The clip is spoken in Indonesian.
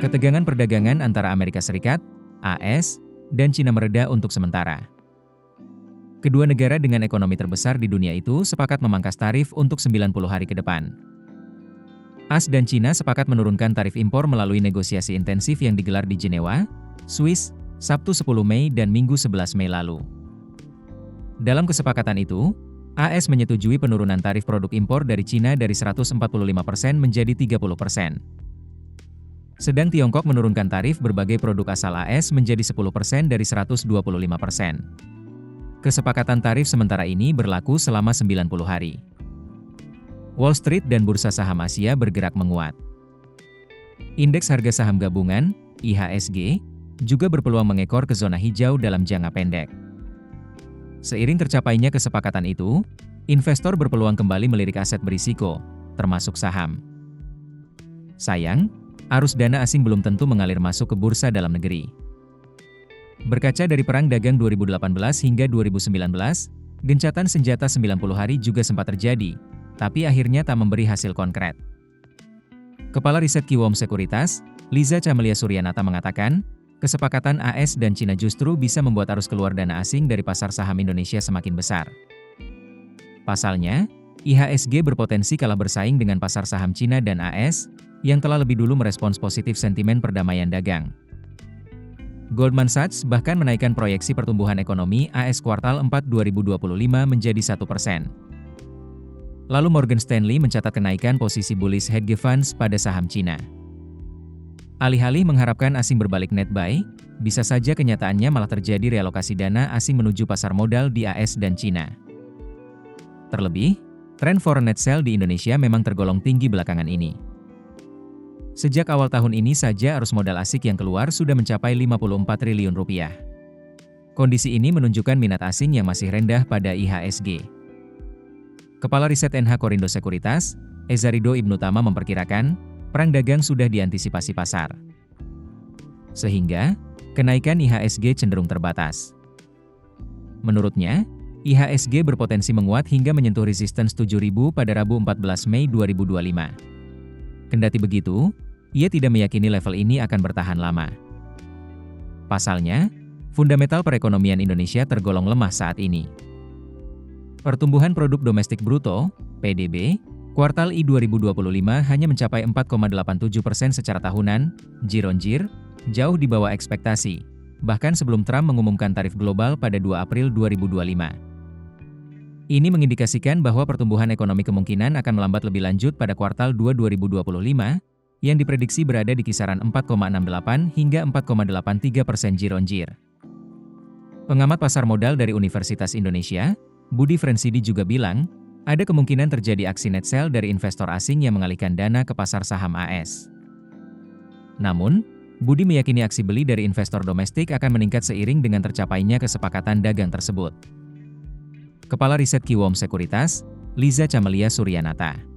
Ketegangan perdagangan antara Amerika Serikat, AS, dan Cina mereda untuk sementara. Kedua negara dengan ekonomi terbesar di dunia itu sepakat memangkas tarif untuk 90 hari ke depan. AS dan Cina sepakat menurunkan tarif impor melalui negosiasi intensif yang digelar di Jenewa, Swiss, Sabtu 10 Mei dan Minggu 11 Mei lalu. Dalam kesepakatan itu, AS menyetujui penurunan tarif produk impor dari Cina dari 145% menjadi 30%. Sedang Tiongkok menurunkan tarif berbagai produk asal AS menjadi 10% dari 125%. Kesepakatan tarif sementara ini berlaku selama 90 hari. Wall Street dan bursa saham Asia bergerak menguat. Indeks harga saham gabungan, IHSG, juga berpeluang mengekor ke zona hijau dalam jangka pendek. Seiring tercapainya kesepakatan itu, investor berpeluang kembali melirik aset berisiko, termasuk saham. Sayang, arus dana asing belum tentu mengalir masuk ke bursa dalam negeri. Berkaca dari Perang Dagang 2018 hingga 2019, gencatan senjata 90 hari juga sempat terjadi, tapi akhirnya tak memberi hasil konkret. Kepala Riset Kiwom Sekuritas, Liza Camelia Suryanata mengatakan, kesepakatan AS dan Cina justru bisa membuat arus keluar dana asing dari pasar saham Indonesia semakin besar. Pasalnya, IHSG berpotensi kalah bersaing dengan pasar saham Cina dan AS, yang telah lebih dulu merespons positif sentimen perdamaian dagang. Goldman Sachs bahkan menaikkan proyeksi pertumbuhan ekonomi AS kuartal 4 2025 menjadi 1%. Lalu Morgan Stanley mencatat kenaikan posisi bullish hedge funds pada saham Cina. Alih-alih mengharapkan asing berbalik net buy, bisa saja kenyataannya malah terjadi realokasi dana asing menuju pasar modal di AS dan Cina. Terlebih, tren foreign net sell di Indonesia memang tergolong tinggi belakangan ini. Sejak awal tahun ini saja arus modal asing yang keluar sudah mencapai 54 triliun rupiah. Kondisi ini menunjukkan minat asing yang masih rendah pada IHSG. Kepala Riset NH Korindo Sekuritas, Ezarido Ibnu Tama memperkirakan, perang dagang sudah diantisipasi pasar. Sehingga, kenaikan IHSG cenderung terbatas. Menurutnya, IHSG berpotensi menguat hingga menyentuh resistance 7.000 pada Rabu 14 Mei 2025. Kendati begitu, ia tidak meyakini level ini akan bertahan lama. Pasalnya, fundamental perekonomian Indonesia tergolong lemah saat ini. Pertumbuhan produk domestik bruto, PDB, kuartal I 2025 hanya mencapai 4,87% secara tahunan, year-on-year, jauh di bawah ekspektasi, bahkan sebelum Trump mengumumkan tarif global pada 2 April 2025. Ini mengindikasikan bahwa pertumbuhan ekonomi kemungkinan akan melambat lebih lanjut pada kuartal 2 2025, yang diprediksi berada di kisaran 4,68 hingga 4,83% year-on-year. Pengamat pasar modal dari Universitas Indonesia, Budi Frensidi juga bilang, ada kemungkinan terjadi aksi net sell dari investor asing yang mengalihkan dana ke pasar saham AS. Namun, Budi meyakini aksi beli dari investor domestik akan meningkat seiring dengan tercapainya kesepakatan dagang tersebut. Kepala Riset Kiwom Sekuritas, Liza Camelia Suryanata.